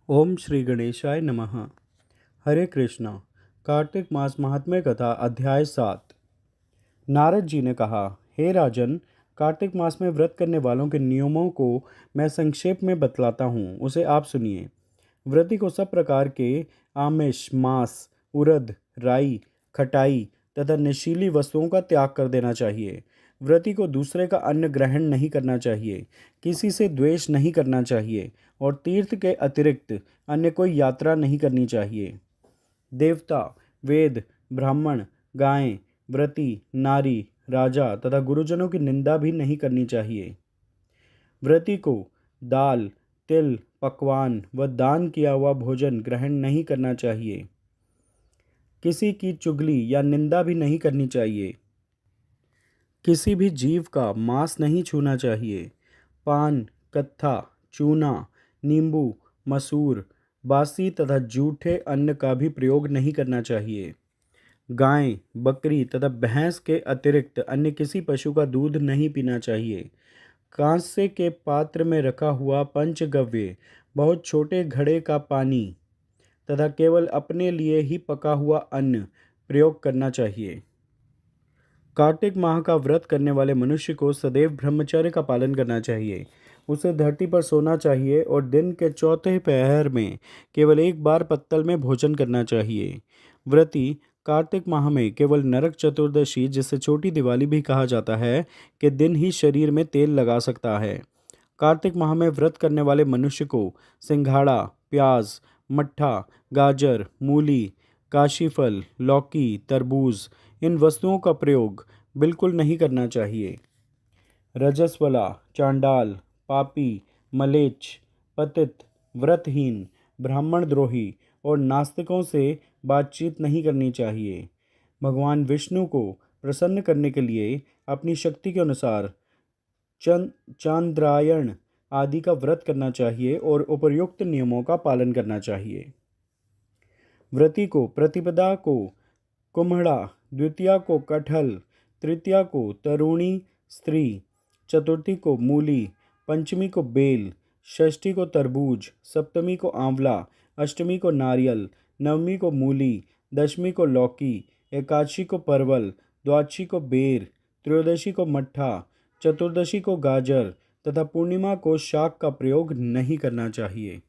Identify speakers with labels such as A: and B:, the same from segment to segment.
A: ओम श्री गणेशाय नमः। हरे कृष्णा। कार्तिक मास महात्म्य कथा अध्याय 7। नारद जी ने कहा, हे राजन, कार्तिक मास में व्रत करने वालों के नियमों को मैं संक्षेप में बतलाता हूँ, उसे आप सुनिए। व्रती को सब प्रकार के आमिष, मांस, उड़द, राई, खटाई तथा नशीली वस्तुओं का त्याग कर देना चाहिए। व्रती को दूसरे का अन्न ग्रहण नहीं करना चाहिए, किसी से द्वेष नहीं करना चाहिए और तीर्थ के अतिरिक्त अन्य कोई यात्रा नहीं करनी चाहिए। देवता, वेद, ब्राह्मण, गायें, व्रती, नारी, राजा तथा गुरुजनों की निंदा भी नहीं करनी चाहिए। व्रती को दाल, तिल, पकवान व दान किया हुआ भोजन ग्रहण नहीं करना चाहिए। किसी की चुगली या निंदा भी नहीं करनी चाहिए। किसी भी जीव का मांस नहीं छूना चाहिए। पान, कत्था, चूना, नींबू, मसूर, बासी तथा जूठे अन्न का भी प्रयोग नहीं करना चाहिए। गाय, बकरी तथा भैंस के अतिरिक्त अन्य किसी पशु का दूध नहीं पीना चाहिए। कांसे के पात्र में रखा हुआ पंचगव्य, बहुत छोटे घड़े का पानी तथा केवल अपने लिए ही पका हुआ अन्न प्रयोग करना चाहिए। कार्तिक माह का व्रत करने वाले मनुष्य को सदैव ब्रह्मचर्य का पालन करना चाहिए। उसे धरती पर सोना चाहिए और दिन के चौथे पहर में केवल एक बार पत्तल में भोजन करना चाहिए। व्रती कार्तिक माह में केवल नरक चतुर्दशी, जिसे छोटी दिवाली भी कहा जाता है, के दिन ही शरीर में तेल लगा सकता है। कार्तिक माह में व्रत करने वाले मनुष्य को सिंघाड़ा, प्याज, मट्ठा, गाजर, मूली, काशीफल, लौकी, तरबूज, इन वस्तुओं का प्रयोग बिल्कुल नहीं करना चाहिए। रजस्वला, चांडाल, पापी, मलेच्छ, पतित, व्रतहीन, ब्राह्मण द्रोही और नास्तिकों से बातचीत नहीं करनी चाहिए। भगवान विष्णु को प्रसन्न करने के लिए अपनी शक्ति के अनुसार चांद्रायण आदि का व्रत करना चाहिए और उपर्युक्त नियमों का पालन करना चाहिए। व्रती को प्रतिपदा को कुम्हड़ा, द्वितीया को कटहल, तृतीया को तरुणी स्त्री, चतुर्थी को मूली, पंचमी को बेल, षष्ठी को तरबूज, सप्तमी को आंवला, अष्टमी को नारियल, नवमी को मूली, दशमी को लौकी, एकादशी को परवल, द्वादशी को बेर, त्रयोदशी को मट्ठा, चतुर्दशी को गाजर तथा पूर्णिमा को शाक का प्रयोग नहीं करना चाहिए।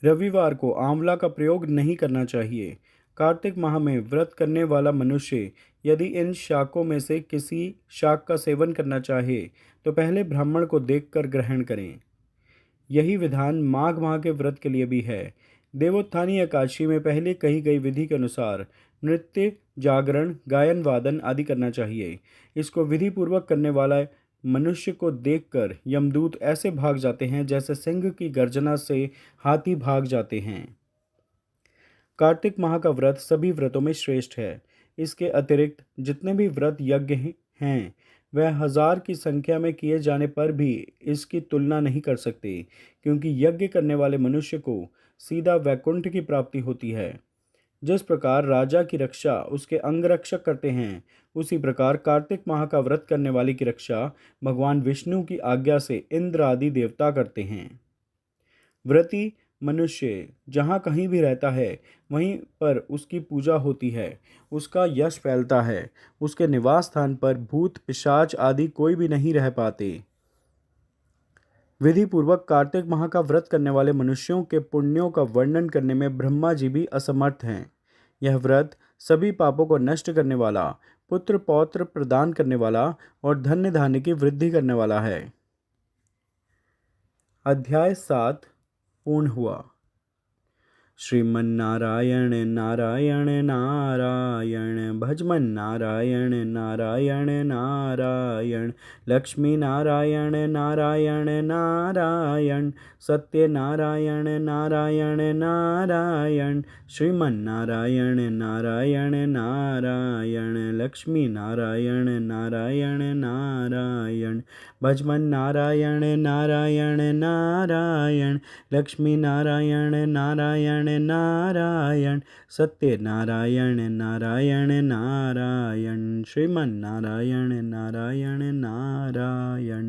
A: रविवार को आंवला का प्रयोग नहीं करना चाहिए। कार्तिक माह में व्रत करने वाला मनुष्य यदि इन शाकों में से किसी शाक का सेवन करना चाहे तो पहले ब्राह्मण को देखकर ग्रहण करें। यही विधान माघ माह के व्रत के लिए भी है। देवोत्थानी एकादशी में पहले कही गई विधि के अनुसार नृत्य, जागरण, गायन वादन आदि करना चाहिए। इसको विधि पूर्वक करने वाला मनुष्य को देखकर यमदूत ऐसे भाग जाते हैं जैसे सिंह की गर्जना से हाथी भाग जाते हैं। कार्तिक माह का व्रत सभी व्रतों में श्रेष्ठ है। इसके अतिरिक्त जितने भी व्रत यज्ञ हैं वह 1000 की संख्या में किए जाने पर भी इसकी तुलना नहीं कर सकते, क्योंकि यज्ञ करने वाले मनुष्य को सीधा वैकुंठ की प्राप्ति होती है। जिस प्रकार राजा की रक्षा उसके अंगरक्षक करते हैं, उसी प्रकार कार्तिक माह का व्रत करने वाले की रक्षा भगवान विष्णु की आज्ञा से इंद्र आदि देवता करते हैं। व्रती मनुष्य जहाँ कहीं भी रहता है वहीं पर उसकी पूजा होती है, उसका यश फैलता है। उसके निवास स्थान पर भूत, पिशाच आदि कोई भी नहीं रह पाते। विधि पूर्वक कार्तिक माह का व्रत करने वाले मनुष्यों के पुण्यों का वर्णन करने में ब्रह्मा जी भी असमर्थ हैं। यह व्रत सभी पापों को नष्ट करने वाला, पुत्र पौत्र प्रदान करने वाला और धन्य धान्य की वृद्धि करने वाला है। अध्याय 7 पूर्ण हुआ। श्रीमन्नारायण नारायण नारायण, भजमन नारायण नारायण नारायण, लक्ष्मी नारायण नारायण नारायण, सत्य नारायण नारायण नारायण, श्रीमन्नारायण नारायण नारायण, लक्ष्मी नारायण नारायण नारायण, भजमन नारायण नारायण नारायण, लक्ष्मी नारायण नारायण नारायण, सत्य नारायण नारायण नारायण, श्रीमन नारायण नारायण नारायण।